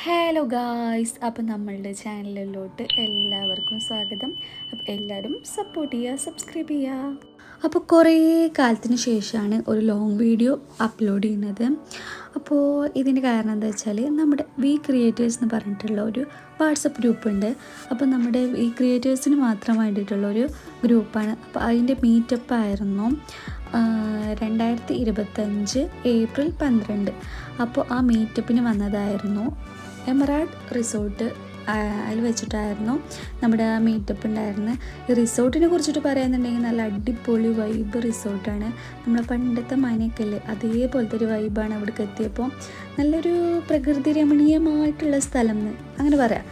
Hello guys, അപ്പം നമ്മളുടെ ചാനലിലോട്ട് എല്ലാവർക്കും സ്വാഗതം. അപ്പം എല്ലാവരും സപ്പോർട്ട് ചെയ്യുക, സബ്സ്ക്രൈബ് ചെയ്യുക. അപ്പോൾ കുറേ കാലത്തിന് ശേഷമാണ് ഒരു ലോങ് വീഡിയോ അപ്ലോഡ് ചെയ്യുന്നത്. അപ്പോൾ ഇതിൻ്റെ കാരണം എന്താ വെച്ചാൽ നമ്മുടെ വി ക്രിയേറ്റേഴ്സ് എന്ന് പറഞ്ഞിട്ടുള്ള ഒരു വാട്സപ്പ് ഗ്രൂപ്പുണ്ട്. അപ്പോൾ നമ്മുടെ വി ക്രിയേറ്റേഴ്സിന് മാത്രം വേണ്ടിയിട്ടുള്ളൊരു ഗ്രൂപ്പാണ്. അപ്പോൾ അതിൻ്റെ മീറ്റപ്പ് ആയിരുന്നു 2025 ഏപ്രിൽ 12. അപ്പോൾ ആ മീറ്റപ്പിന് വന്നതായിരുന്നു എമറാൾഡ് റിസോർട്ട്. അതിൽ വെച്ചിട്ടായിരുന്നു നമ്മുടെ ആ മീറ്റപ്പ് ഉണ്ടായിരുന്നത്. ഈ റിസോർട്ടിനെ കുറിച്ചിട്ട് പറയുന്നുണ്ടെങ്കിൽ നല്ല അടിപൊളി വൈബ് റിസോർട്ടാണ്. നമ്മളെ പണ്ടത്തെ മനയൊക്കെ അല്ലേ, അതേപോലത്തെ ഒരു വൈബാണ് അവിടേക്ക് എത്തിയപ്പോൾ. നല്ലൊരു പ്രകൃതി രമണീയമായിട്ടുള്ള സ്ഥലം എന്ന് അങ്ങനെ പറയാം.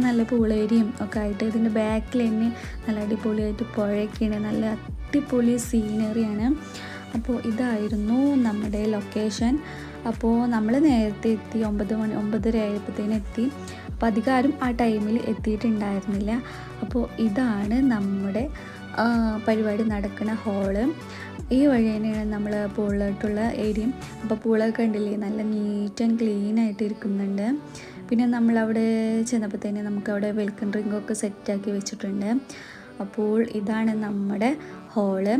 നല്ല പൂളേരിയും ഒക്കെ ആയിട്ട് ഇതിൻ്റെ ബാക്കിൽ തന്നെ നല്ല അടിപൊളിയായിട്ട് പുഴയൊക്കെയാണ്, നല്ല അടിപൊളി സീനറിയാണ്. അപ്പോൾ ഇതായിരുന്നു നമ്മുടെ ലൊക്കേഷൻ. അപ്പോൾ നമ്മൾ നേരത്തെ എത്തി, 9:30 ആയപ്പോഴത്തേനും എത്തി. അപ്പോൾ അധികാരം ആ ടൈമിൽ എത്തിയിട്ടുണ്ടായിരുന്നില്ല. അപ്പോൾ ഇതാണ് നമ്മുടെ പരിപാടി നടക്കുന്ന ഹാള്. ഈ വഴി തന്നെയാണ് നമ്മൾ പൂളിലോട്ടുള്ള ഏരിയ. അപ്പോൾ പൂളൊക്കെ കണ്ടില്ലേ, നല്ല നീറ്റ് ആൻഡ് ക്ലീൻ ആയിട്ട് ഇരിക്കുന്നുണ്ട്. പിന്നെ നമ്മളവിടെ ചെന്നപ്പോഴത്തേനും നമുക്കവിടെ വെൽക്കം ഡ്രിങ്കൊക്കെ സെറ്റാക്കി വെച്ചിട്ടുണ്ട്. അപ്പോൾ ഇതാണ് നമ്മുടെ ഹാള്.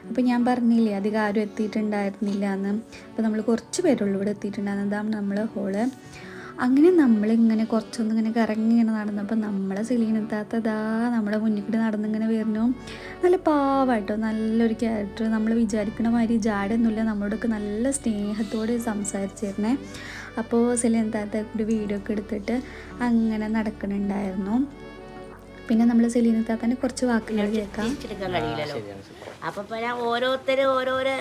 അപ്പോൾ ഞാൻ പറഞ്ഞില്ലേ അധികം ആരും എത്തിയിട്ടുണ്ടായിരുന്നില്ല എന്ന്. അപ്പോൾ നമ്മൾ കുറച്ച് പേരുള്ളൂ ഇവിടെ എത്തിയിട്ടുണ്ടായിരുന്നു. അതാണ് നമ്മൾ ഹാള്. അങ്ങനെ നമ്മളിങ്ങനെ കുറച്ചൊന്നിങ്ങനെ കറങ്ങി ഇങ്ങനെ നടന്നപ്പോൾ നമ്മളെ സെലീനത്താത്തതാ നമ്മുടെ മുന്നിൽ കൂടി നടന്നിങ്ങനെ വരുന്നു. നല്ല പാവാട്ടോ, നല്ലൊരു ക്യാരക്ടർ. നമ്മൾ വിചാരിക്കണ മാതിരി ജാടൊന്നുമില്ല, നമ്മളോടൊക്കെ നല്ല സ്നേഹത്തോടെ സംസാരിച്ചിരുന്നേ. അപ്പോൾ സെലീനത്താത്ത ഒരു വീഡിയോ ഒക്കെ എടുത്തിട്ട് അങ്ങനെ നടക്കുന്നുണ്ടായിരുന്നു. പിന്നെ നമ്മൾ സെലീനത്താത്തൻ്റെ കുറച്ച് വാക്കുകൾ കേൾക്കാം. കഴിയില്ലല്ലോ. അപ്പം ഞാൻ ഓരോരുത്തരും ഓരോരോ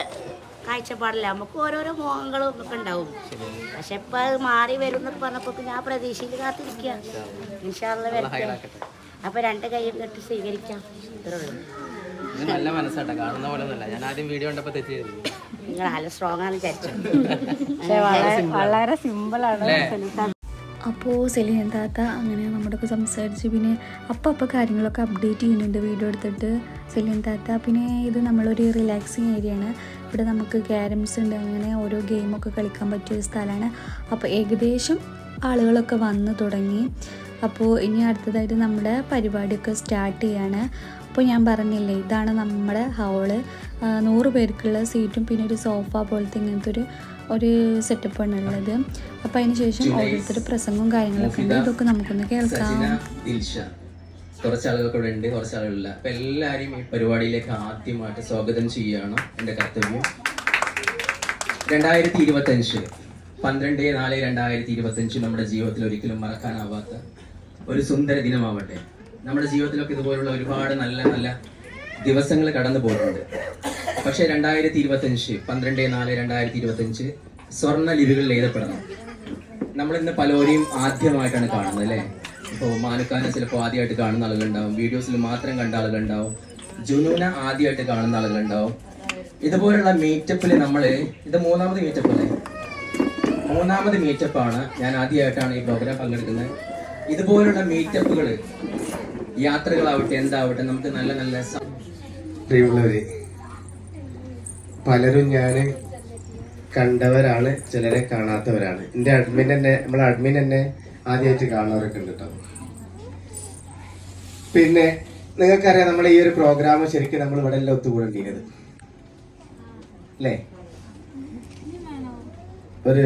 കാഴ്ചപ്പാടില്ല, നമുക്ക് ഓരോരോ മോഹങ്ങളും ഒക്കെ ഉണ്ടാവും. പക്ഷെ ഇപ്പം അത് മാറി വരും എന്നൊക്കെ പറഞ്ഞപ്പോൾ ഞാൻ പ്രതീക്ഷയിൽ കാത്തിരിക്കുക. ഇൻഷാള്ള വരട്ടെ. അപ്പം 2 കൈയും കെട്ടി സ്വീകരിക്കാം. ഇത്രേ ഉള്ളൂ. നല്ല മനസ്സാട്ടോ, കാണുന്ന പോലെ ഒന്നുമല്ല. ഞാൻ ആദ്യം വീഡിയോ കണ്ടപ്പോൾ തെറ്റിയിരുന്നു. നിങ്ങൾ നല്ല സ്ട്രോങ് ആണ് വിചാരിച്ചു. വളരെ സിമ്പിളാണ്. അപ്പോൾ സെലീന താത്ത അങ്ങനെ നമ്മുടെയൊക്കെ സംസാരിച്ച് പിന്നെ അപ്പോൾ കാര്യങ്ങളൊക്കെ അപ്ഡേറ്റ് ചെയ്യുന്നുണ്ട് വീഡിയോ എടുത്തിട്ട് സെലീന താത്ത. പിന്നെ ഇത് നമ്മളൊരു റിലാക്സിങ് ഏരിയയാണ്. ഇവിടെ നമുക്ക് ക്യാരംസ് ഉണ്ട്, അങ്ങനെ ഓരോ ഗെയിമൊക്കെ കളിക്കാൻ പറ്റിയൊരു സ്ഥലമാണ്. അപ്പോൾ ഏകദേശം ആളുകളൊക്കെ വന്ന് തുടങ്ങി. അപ്പോൾ ഇനി അടുത്തതായിട്ട് നമ്മുടെ പരിപാടിയൊക്കെ സ്റ്റാർട്ട് ചെയ്യാണ്. അപ്പോൾ ഞാൻ പറഞ്ഞില്ലേ ഇതാണ് നമ്മുടെ ഹാള്. 100 പേർക്കുള്ള സീറ്റും പിന്നെ ഒരു സോഫ പോലത്തെ ഇങ്ങനത്തെ ഒരു സെറ്റപ്പാണ് ഉള്ളത്. അപ്പോൾ അതിന് ശേഷം ഓരോരുത്തർ പ്രസംഗവും കാര്യങ്ങളൊക്കെ ഉണ്ട്. ഇതൊക്കെ നമുക്കൊന്ന് കേൾക്കാം. കുറച്ച് ആളുകൾക്ക് ഇവിടെ ഉണ്ട്, കുറച്ച് ആളുകളില്ല. അപ്പം എല്ലാവരും ഈ പരിപാടിയിലേക്ക് ആദ്യമായിട്ട് സ്വാഗതം ചെയ്യുകയാണ് എൻ്റെ കർത്തവ്യം. 2025 12/4/2025 നമ്മുടെ ജീവിതത്തിൽ ഒരിക്കലും മറക്കാനാവാത്ത ഒരു സുന്ദര ദിനമാവട്ടെ. നമ്മുടെ ജീവിതത്തിലൊക്കെ ഇതുപോലുള്ള ഒരുപാട് നല്ല നല്ല ദിവസങ്ങൾ കടന്നു പോകുന്നുണ്ട്. പക്ഷേ 2025 12/4/2025 സ്വർണ്ണ ലിപികളിൽ എഴുതപ്പെടണം. നമ്മളിന്ന് പലരെയും ആദ്യമായിട്ടാണ് കാണുന്നത് അല്ലേ. ഇപ്പോൾ മാനുക്കാനെ ചിലപ്പോൾ ആദ്യമായിട്ട് കാണുന്ന ആളുകളുണ്ടാവും, വീഡിയോസിൽ മാത്രം കണ്ട ആളുകളുണ്ടാവും, ജുനൂന ആദ്യമായിട്ട് കാണുന്ന ആളുകളുണ്ടാവും. ഇതുപോലുള്ള മീറ്റപ്പിൽ ഇത് 3ാമത് മീറ്റപ്പ് അല്ലേ, 3ാമത് മീറ്റപ്പാണ്. ഞാൻ ആദ്യമായിട്ടാണ് ഈ പ്രോഗ്രാം പങ്കെടുക്കുന്നത്. ഇതുപോലുള്ള മീറ്റപ്പുകൾ, യാത്രകളാവട്ടെ എന്താവട്ടെ, നമുക്ക് നല്ല നല്ല പ്രിയമുള്ളവര്, പലരും ഞാൻ കണ്ടവരാണ്, ചിലരെ കാണാത്തവരാണ്. എൻ്റെ നമ്മളെ അഡ്മിൻ തന്നെ ആദ്യമായിട്ട് കാണുന്നവരൊക്കെ ഉണ്ട് കേട്ടോ. പിന്നെ നിങ്ങൾക്കറിയാം നമ്മൾ ഈ ഒരു പ്രോഗ്രാം ശരിക്കും നമ്മൾ ഇവിടെ എല്ലാം ഒത്തുകൂടേണ്ടിയത് അല്ലേ. ഒരു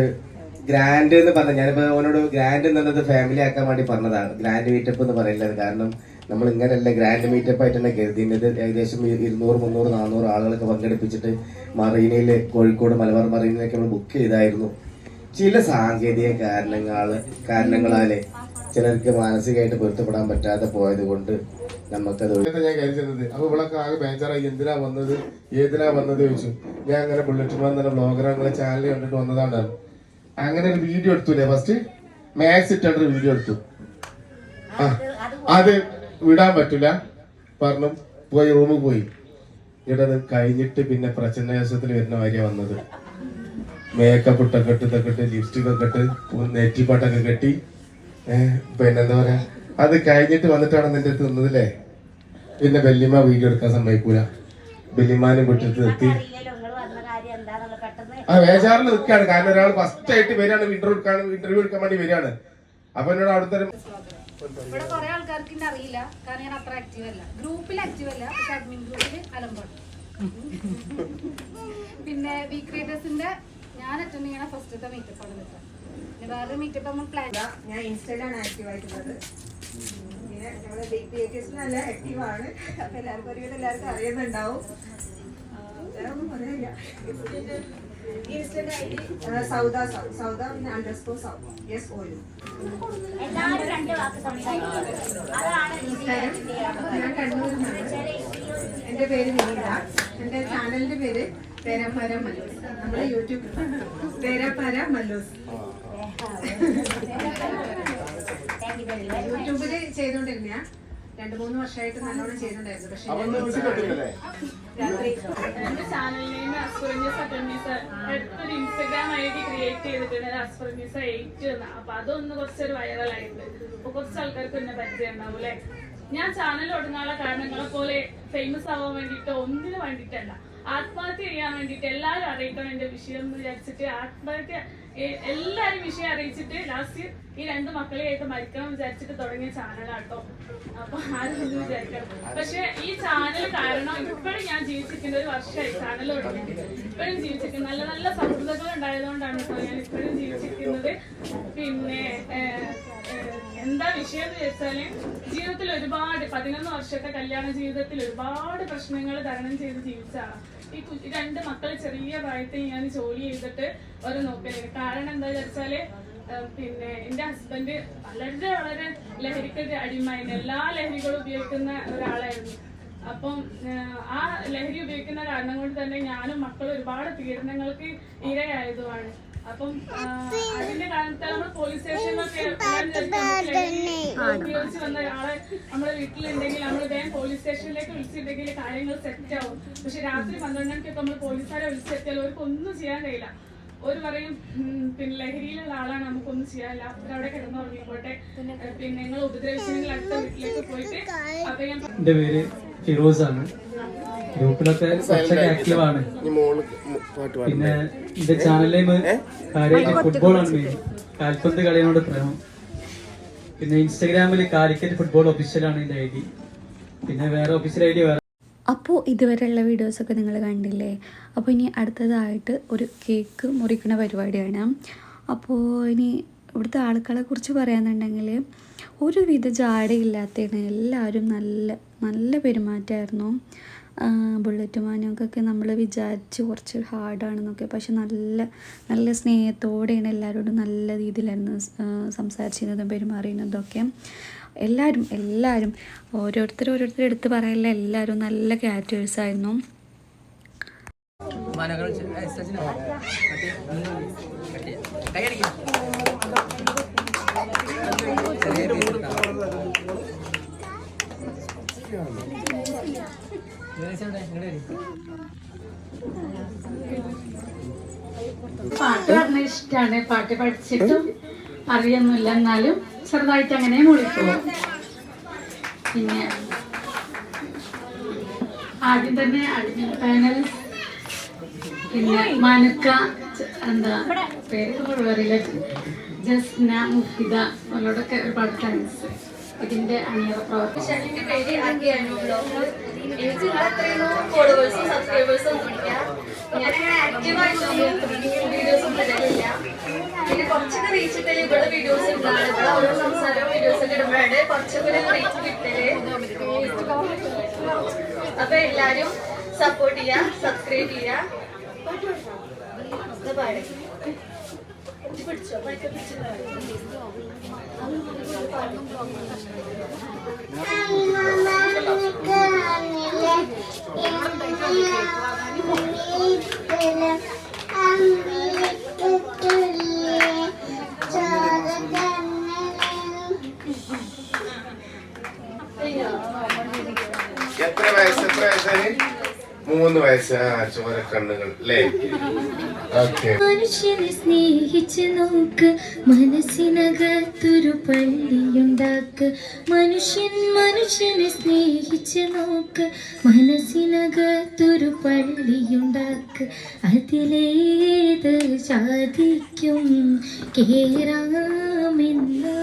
ഗ്രാൻഡ് എന്ന് പറഞ്ഞ, ഞാനിപ്പോ അവനോട് ഗ്രാൻഡ് എന്നുള്ളത് ഫാമിലി ആക്കാൻ വേണ്ടി പറഞ്ഞതാണ്. ഗ്രാൻഡ് മീറ്റപ്പ് എന്ന് പറയുന്നത് കാരണം നമ്മൾ ഇങ്ങനെയല്ല ഗ്രാൻഡ് മീറ്റപ്പ് ആയിട്ട് തന്നെ കരുതിയത്. ഏകദേശം 200, 300, 400 ആളുകളൊക്കെ പങ്കെടുപ്പിച്ചിട്ട് മറീനയിൽ, കോഴിക്കോട് മലബാർ മറീനയിലൊക്കെ നമ്മൾ ബുക്ക് ചെയ്തായിരുന്നു. ചില സാങ്കേതിക കാരണങ്ങളാല് ചിലർക്ക് മാനസികമായിട്ട് പൊരുത്തപ്പെടാൻ പറ്റാതെ പോയത് കൊണ്ട് നമുക്കത് ഞാൻ കരുതുന്നത്. അപ്പൊ ഇവളൊക്കെ ആകെ ബേജാറായി, എന്തിനാ വന്നത് ചോദിച്ചു. ഞാൻ അങ്ങനെ ബുള്ളറ്റ് മാൻ എന്ന ബ്ലോഗർ നിങ്ങളെ ചാനൽ കണ്ടിട്ട് വന്നതാണ്. അങ്ങനെ ഒരു വീഡിയോ എടുത്തൂലേ, ഫസ്റ്റ് മാക്സ് ഇട്ടൊരു വീഡിയോ എടുത്തു. അത് വിടാൻ പറ്റൂല പറഞ്ഞു, പോയി റൂമിൽ പോയി. ഇടത് കഴിഞ്ഞിട്ട് പിന്നെ പ്രച്ഛന്നവേഷത്തിൽ വരുന്ന വരിക വന്നത്. മേക്കപ്പ് ഇട്ടൊക്കെ ഇട്ട് ലിപ്സ്റ്റിക് ഒക്കെ ഇട്ട് നെറ്റിപ്പാട്ടൊക്കെ കെട്ടി, പിന്നെന്താ പറയാ, അത് കഴിഞ്ഞിട്ട് വന്നിട്ടാണ് നിന്റെ അടുത്ത് നിന്നതില്ലേ. പിന്നെ ബെല്ലിമ വീഡിയോ എടുക്കാൻ സമ്മതിക്കൂല. ബെല്ലിമാനും വിട്ടിട്ട് നിർത്തി. ആ ബേജാറിൽ നിൽക്കുകയാണ്. കാരണം ഒരാൾ ഫസ്റ്റ് ആയിട്ട് വരികയാണ്, ഇന്റർവ്യൂ എടുക്കാൻ വേണ്ടി വരികയാണ്. അപ്പൊ എന്നോട് അവിടുത്തെ ഇവിടെ കുറെ ആൾക്കാർക്ക് ഇന്നെ അറിയില്ല, കാരണം ഞാൻ അത്ര ആക്റ്റീവ് അല്ല. ഗ്രൂപ്പിൽ ആക്റ്റീവ് അല്ല, പക്ഷെ അഡ്മിൻ ഗ്രൂപ്പിൽ അലമ്പാണ്. പിന്നെ വി ക്രിയേറ്റേഴ്സിന്റെ ഞാൻ അറ്റൻഡ് ചെയ്യണ ഫസ്റ്റത്തെ മീറ്റപ്പ് ആണ് നിൽക്കുക. പിന്നെ വേറെ മീറ്റപ്പ് നമ്മൾ പ്ലാൻ. ഞാൻ ഇൻസ്റ്റയിലാണ് ആക്റ്റീവ് ആയിട്ടുള്ളത്. പിന്നെ ഞങ്ങളുടെ ക്രിയേറ്റേഴ്സ് നല്ല ആക്റ്റീവാണ്. അപ്പൊ എല്ലാവർക്കും ഒരുവിധം എല്ലാവർക്കും അറിയുന്നുണ്ടാവും. വേറെ ഒന്നും പറയാനില്ല. ഇൻസ്റ്റന്റ് ID സൗദ പിന്നെ _ സൗദ. യെസ് ഓയിലും. ഞാൻ കണ്ണൂരിലാണ്. എൻ്റെ പേര് വിനീത. എൻ്റെ ചാനലിന്റെ പേര് തേരാപ്പാര മല്ലൂസ്. നമ്മുടെ യൂട്യൂബ് തേരാപ്പാര മല്ലൂസ്. യൂട്യൂബില് ചെയ്തോണ്ടിരുന്ന 2-3 വർഷമായിട്ട് നല്ലോണം ചെയ്തിട്ടുണ്ടായിരുന്നു. പക്ഷെ എന്റെ ചാനൽ നെയിം അസ്ഫറിന്യൂസ് അറ്റൻഡീസ്. അടുത്തൊരു ഇൻസ്റ്റാഗ്രാം ID ക്രിയേറ്റ് ചെയ്തിട്ടുണ്ട്, അസ്ഫറിന്യൂസ് 8 എന്ന്. അപ്പൊ അതൊന്ന് കുറച്ചൊരു വൈറലായിട്ട് അപ്പൊ കുറച്ച് ആൾക്കാർക്ക് എന്നെ പരിചയം ഉണ്ടാവും അല്ലെ. ഞാൻ ചാനൽ തുടങ്ങാനുള്ള കാരണങ്ങളെ പോലെ ഫേമസ് ആവാൻ വേണ്ടിട്ടോ ഒന്നിനു വേണ്ടിയിട്ടല്ല, ആത്മഹത്യ ചെയ്യാൻ വേണ്ടിയിട്ട് എല്ലാവരും അറിയിക്കണം എന്റെ വിഷയം എന്ന് വിചാരിച്ചിട്ട് ആത്മഹത്യ എല്ലാരും വിഷയം അറിയിച്ചിട്ട് ലാസ്റ്റ് ഈ 2 മക്കളെയായിട്ട് മരിക്കണം വിചാരിച്ചിട്ട് തുടങ്ങിയ ചാനലാട്ടോ. അപ്പൊ ആരും ഒന്നും വിചാരിക്കണം. പക്ഷെ ഈ ചാനൽ കാരണം ഇപ്പോഴും ഞാൻ ജീവിച്ചിരിക്കുന്ന 1 വർഷമായി ചാനൽ തുടങ്ങിയിട്ട്. ഇപ്പോഴും ജീവിച്ചിരിക്കുന്നത് നല്ല നല്ല സൗഹൃദങ്ങൾ ഉണ്ടായതുകൊണ്ടാണ് കേട്ടോ ഞാൻ ഇപ്പോഴും ജീവിച്ചിരിക്കുന്നത്. പിന്നെ എന്താ വിഷയം എന്ന് വെച്ചാല് ജീവിതത്തിൽ ഒരുപാട് 11 വർഷത്തെ കല്യാണ ജീവിതത്തിൽ ഒരുപാട് പ്രശ്നങ്ങൾ തരണം ചെയ്ത് ജീവിച്ചാണ്. ഈ 2 മക്കൾ ചെറിയ പ്രായത്തിൽ ഞാൻ ജോലി ചെയ്തിട്ട് ഒരു നോക്കലില്ല. കാരണം എന്താ വെച്ചാല് പിന്നെ എന്റെ ഹസ്ബൻഡ് വളരെ ലഹരിക്ക് അടിമയായിരുന്നു. എല്ലാ ലഹരികളും ഉപയോഗിക്കുന്ന ഒരാളായിരുന്നു. അപ്പം ആ ലഹരി ഉപയോഗിക്കുന്ന കാരണം കൊണ്ട് തന്നെ ഞാനും മക്കളും ഒരുപാട് പീഡനങ്ങൾക്ക് ഇരയായതുമാണ്. അപ്പം അതിന്റെ കാരണത്താൽ നമ്മൾ പോലീസ് സ്റ്റേഷനിലൊക്കെ ഉപയോഗിച്ച് വന്ന ഒരാളെ നമ്മുടെ വീട്ടിലുണ്ടെങ്കിൽ നമ്മൾ വേഗം പോലീസ് സ്റ്റേഷനിലേക്ക് വിളിച്ചിട്ടുണ്ടെങ്കിൽ കാര്യങ്ങൾ സെറ്റ് ആവും. പക്ഷെ രാത്രി 12 മണിക്കൊക്കെ നമ്മൾ പോലീസുകാരെ വിളിച്ചെത്തിയാൽ അവർക്ക് ഒന്നും ചെയ്യാൻ കഴിയില്ല. ഒരു പറയും പിന്നെ ലഹരിയിലുള്ള ആളാണ്, നമുക്കൊന്നും ചെയ്യാനില്ല, അവിടെ കിടന്നുറങ്ങിക്കോട്ടെ, പിന്നെ നിങ്ങൾ ഉപദ്രവിച്ചെങ്കിൽ അടുത്ത വീട്ടിലേക്ക് പോയിട്ട്. അപ്പൊ ഞാൻ എന്റെ പേര് ഫിറോസ് ആണ്. ഗ്രൂപ്പിലൊക്കെ കുറച്ചൊക്കെ ആക്റ്റീവ് ആണ്. പിന്നെ എന്റെ ചാനലിൽ കാര്യമായിട്ട് ഫുട്ബോളാണ് മെയിൻ. കാൽപന്ത് കളിയോട് പ്രേമം. പിന്നെ ഇൻസ്റ്റാഗ്രാമിൽ കാലിക്കറ്റ് ഫുട്ബോൾ ഒഫീഷ്യലാണ് എന്റെ ID. പിന്നെ വേറെ ഒഫീഷ്യൽ ID വേറെ. അപ്പോൾ ഇതുവരെയുള്ള വീഡിയോസൊക്കെ നിങ്ങൾ കണ്ടില്ലേ. അപ്പോൾ ഇനി അടുത്തതായിട്ട് ഒരു കേക്ക് മുറിക്കുന്ന പരിപാടിയാണ്. അപ്പോൾ ഇനി ഇവിടുത്തെ ആൾക്കാരെ കുറിച്ച് പറയാന്നുണ്ടെങ്കിൽ ഒരുവിധ ജാടയില്ലാത്തതാണ്. എല്ലാവരും നല്ല നല്ല പെരുമാറ്റമായിരുന്നു. ബുള്ളറ്റ് മാനൊക്കെ നമ്മൾ വിചാരിച്ച് കുറച്ച് ഹാർഡാണെന്നൊക്കെ, പക്ഷെ നല്ല നല്ല സ്നേഹത്തോടെയാണ് എല്ലാവരോടും നല്ല രീതിയിലായിരുന്നു സംസാരിച്ചിരുന്നതും പെരുമാറിയിരുന്നതൊക്കെ. എല്ലാവരും ഓരോരുത്തർ എടുത്ത് പറയാനില്ല, എല്ലാവരും നല്ല ക്യാരക്ടേഴ്സായിരുന്നു. പാട്ട് പറഞ്ഞ ഇഷ്ടമാണ്. പാട്ട് പഠിച്ചിട്ടും അറിയൊന്നുമില്ല, എന്നാലും ചെറുതായിട്ട് അങ്ങനെ മൂളിപ്പോവും. പിന്നെ ആദ്യം തന്നെ അഡ്മിൻ പാനൽ, പിന്നെ മനുക്ക, എന്താ പേര് അറിയില്ല, ജസ്ന, മുഫിദ, അവരോടൊക്കെ ഒരുപാട് താങ്ക്സ്. ഇതിന്റെ അണിയറ പ്രവർത്തനം. എനിക്ക് അത്രയൊന്നും ഫോളോവേഴ്സും സബ്സ്ക്രൈബേഴ്സും ഒന്നും ഇല്ല. ഞാനങ്ങനെ ആക്റ്റീവായിട്ടൊന്നും വീഡിയോസും ഇടലില്ല. പിന്നെ കുറച്ചൊക്കെ റീച്ച് കിട്ടല് ഇവിടെ വീഡിയോസ് ഉണ്ടാണ്. ഇവിടെ ഓരോ സംസാരവും വീഡിയോസ് ഒക്കെ ഇടുമ്പോഴാണ് കുറച്ചൊക്കെ ഒരു റീച്ച് കിട്ടല്. അപ്പൊ എല്ലാരും സപ്പോർട്ട് ചെയ്യാ, സബ്സ്ക്രൈബ് ചെയ്യാ. പിടിച്ചോ പഠിക്ക പിടിച്ചോ. എത്ര വയസ്സായി? 3 വയസ്സ്. ചോര കണ്ണുകൾ അല്ലേ? മനുഷ്യനെ സ്നേഹിച്ച് നോക്ക്, മനസ്സിനകത്തൊരു പള്ളിയുണ്ടാക്ക്. മനുഷ്യനെ സ്നേഹിച്ച് നോക്ക്, മനസ്സിനകത്തൊരു പള്ളിയുണ്ടാക്ക്. അതിലേത് ജാതിക്കും കേറാമെന്ന്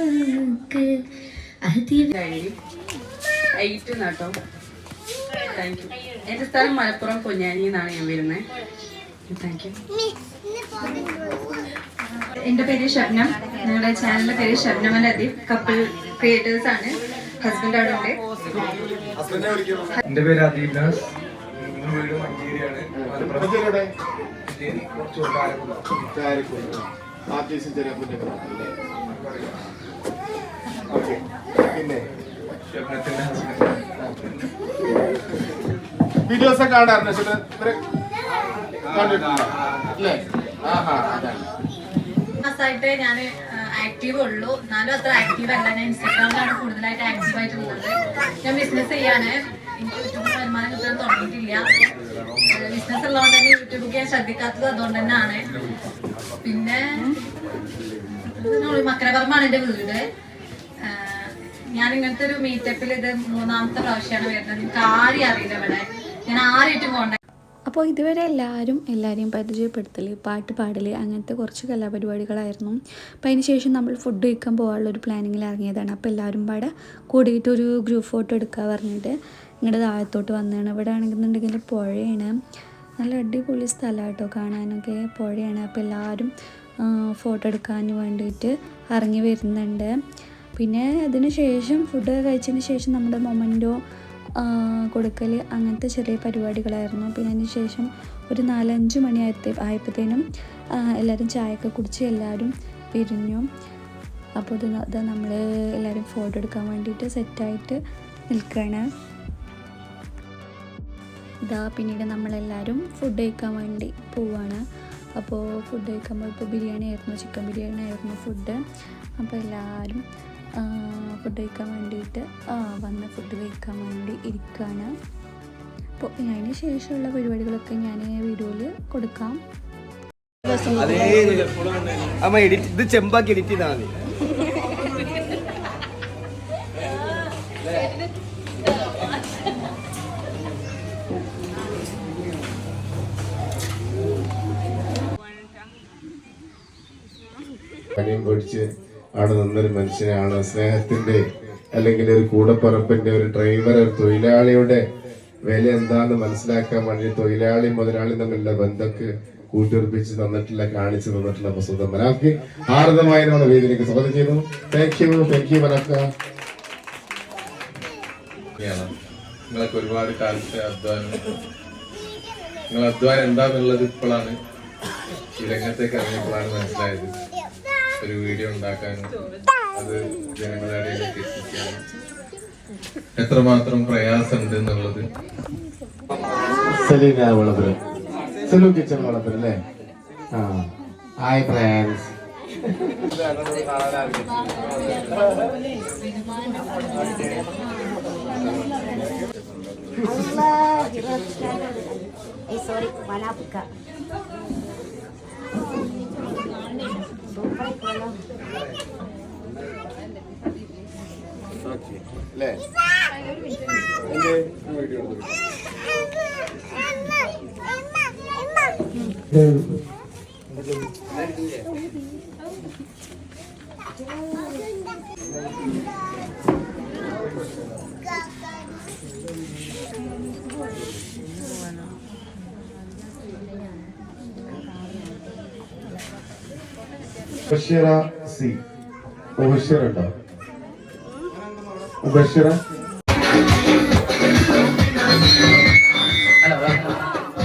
8 കേട്ടോ. Thank you. എൻ്റെ സ്ഥലം മലപ്പുറം പൊന്നാനി എന്നാണ് ഞാൻ വരുന്നത്. Thank you. എൻ്റെ പേര് ഷബ്നം. ഞങ്ങളുടെ ചാനലിന്റെ പേര് Shabnam and Adeeb. Couple creators ആണ്. ഹസ്ബൻഡ് അവിടെ ഉണ്ട്. എന്റെ പേര് അദീബ് നാസ്. വീട് മഞ്ചേരിയാണ്. പിന്നെ വീഡിയോസ് ഒക്കെ കാണാറുണ്ട് മാസമായിട്ട് ഞാൻ ആക്റ്റീവ് ഉള്ളൂ. എന്നാലും അത്ര ആക്റ്റീവ് അല്ല. ഞാൻ ഇൻസ്റ്റാഗ്രാമിലാണ് കൂടുതലായിട്ട് ആക്റ്റീവ് ആയിട്ടുള്ളത്. ഞാൻ ബിസിനസ് ചെയ്യാണ്. എനിക്ക് യൂട്യൂബിൽ വരുമാനം കിട്ടാൻ തുടങ്ങിയിട്ടില്ല. ബിസിനസ് ഉള്ളതുകൊണ്ട് തന്നെ യൂട്യൂബിൽ ഞാൻ ശ്രദ്ധിക്കാത്തത് അതുകൊണ്ട് തന്നെയാണ്. പിന്നെ മക്കരപറമ്പാണ് എൻ്റെ വീട്. ഞാൻ ഇങ്ങനത്തെ ഒരു മീറ്റപ്പിൽ ഇത് 3ാമത്തെ പ്രാവശ്യമാണ് വരുന്നത്. എനിക്ക് ആരെയും അറിയില്ല ഇവിടെ. ഞാൻ ആരായിട്ടും കോണ്ടാക്ട്. അപ്പോൾ ഇതുവരെ എല്ലാവരെയും പരിചയപ്പെടുത്തൽ, പാട്ട് പാടൽ, അങ്ങനത്തെ കുറച്ച് കലാപരിപാടികളായിരുന്നു. അപ്പോൾ അതിന് ശേഷം നമ്മൾ ഫുഡ് കഴിക്കാൻ പോകാനുള്ളൊരു പ്ലാനിങ്ങിൽ ഇറങ്ങിയതാണ്. അപ്പോൾ എല്ലാവരും പാടെ കൂടിയിട്ടൊരു ഗ്രൂപ്പ് ഫോട്ടോ എടുക്കാൻ പറഞ്ഞിട്ട് ഇങ്ങോട്ട് താഴത്തോട്ട് വന്നതാണ്. ഇവിടെ ആണെന്നുണ്ടെങ്കിൽ പുഴയാണ്. നല്ല അടിപൊളി സ്ഥലമാണ് കേട്ടോ കാണാനൊക്കെ. പുഴയാണ്. അപ്പോൾ എല്ലാവരും ഫോട്ടോ എടുക്കാൻ വേണ്ടിയിട്ട് ഇറങ്ങി വരുന്നുണ്ട്. പിന്നെ അതിന് ശേഷം ഫുഡ് കഴിച്ചതിന് ശേഷം നമ്മുടെ മൊമെൻറ്റോ കൊടുക്കൽ, അങ്ങനത്തെ ചെറിയ പരിപാടികളായിരുന്നു. പിന്നെ അതിന് ശേഷം ഒരു 4-5 മണി ആയപ്പോഴത്തേനും എല്ലാവരും ചായയൊക്കെ കുടിച്ച് എല്ലാവരും പിരിഞ്ഞു. അപ്പോൾ ഇത് നമ്മൾ എല്ലാവരും ഫോട്ടോ എടുക്കാൻ വേണ്ടിയിട്ട് സെറ്റായിട്ട് നിൽക്കുകയാണ്. പിന്നീട് നമ്മളെല്ലാവരും ഫുഡ് കഴിക്കാൻ വേണ്ടി പോവുകയാണ്. അപ്പോൾ ഫുഡ് കഴിക്കുമ്പോൾ ഇപ്പോൾ ബിരിയാണി ആയിരുന്നു, ചിക്കൻ ബിരിയാണി ആയിരുന്നു ഫുഡ്. അപ്പോൾ എല്ലാവരും ഫുഡ് കഴിക്കാൻ വേണ്ടിയിട്ട് വന്ന് ഫുഡ് കഴിക്കാൻ വേണ്ടി ഇരിക്കുകയാണ്. അപ്പോൾ അതിന് ശേഷമുള്ള പരിപാടികളൊക്കെ ഞാൻ വീഡിയോയിൽ കൊടുക്കാം. ഇത് ചെമ്പാക്കി എഡിറ്റ് ചെയ്താൽ മതി. പനിയും പിടിച്ച് അവിടെ നിന്നൊരു മനുഷ്യനാണ്. സ്നേഹത്തിന്റെ അല്ലെങ്കിൽ ഒരു കൂടപ്പറപ്പിന്റെ, ഒരു ഡ്രൈവർ, ഒരു തൊഴിലാളിയുടെ വില എന്താണെന്ന് മനസ്സിലാക്കാൻ വേണ്ടി തൊഴിലാളി മുതലാളി തമ്മിലുള്ള ബന്ധമൊക്കെ കൂട്ടുറപ്പിച്ച് തന്നിട്ടുള്ള, കാണിച്ചു തന്നിട്ടുള്ള വസുധ മനാഫി ഹാർദമായി നമ്മുടെ വേദിയിലേക്ക് സ്വാഗതം ചെയ്യുന്നു. Thank you Manaf. നിങ്ങൾക്ക് ഒരുപാട് കാലത്തെ അധ്വാനം, നിങ്ങൾ അധ്വാനം എന്താന്നുള്ളത് ഇപ്പോഴാണ് ഈ രംഗത്തേക്ക് ഇറങ്ങിയപ്പോഴാണ് മനസ്സിലായത്. ഒരു വീഡിയോ ഉണ്ടാക്കാനും അത് ജനങ്ങളുടെ ഇടയിലേക്ക് എത്തിക്കാനും എത്രമാത്രം പ്രയാസമുണ്ട് എന്നുള്ളത്. സലീന വളപുരം, സലൂ കിച്ചൺ വളപുരം അല്ലേ? Hi friends. സോറി മനാഫിക്ക അല്ലേ? ബഷീറ സി, ബഷീർ ഉണ്ടോ? ബഷീറ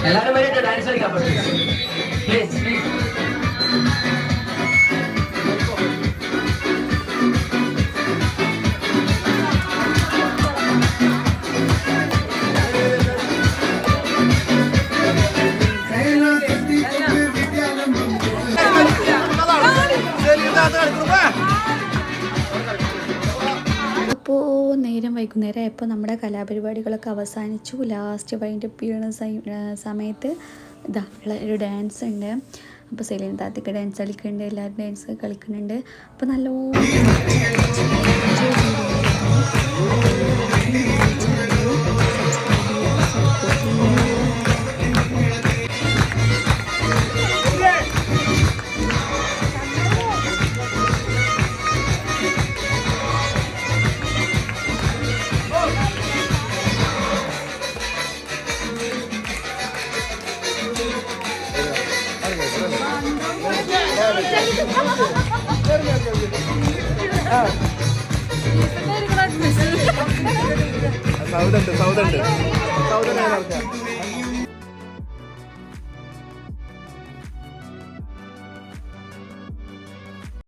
എല്ലാവരും വരെ ഡാൻസ് കളിക്കാൻ പറ്റും. അപ്പോൾ നേരം വൈകുന്നേരം ആയപ്പോൾ നമ്മുടെ കലാപരിപാടികളൊക്കെ അവസാനിച്ചു. ലാസ്റ്റ് വൈൻഡപ്പ് ചെയ്യുന്ന സമയത്ത് ഇതാ ഒരു ഡാൻസ് ഉണ്ട്. അപ്പോൾ സെലീന താത്തയ്ക്ക് ഡാൻസ് കളിക്കുന്നുണ്ട്, എല്ലാവരും ഡാൻസ് കളിക്കുന്നുണ്ട്. അപ്പോൾ നല്ലോണം സൗദുണ്ട് സൗദുണ്ട് സൗദ്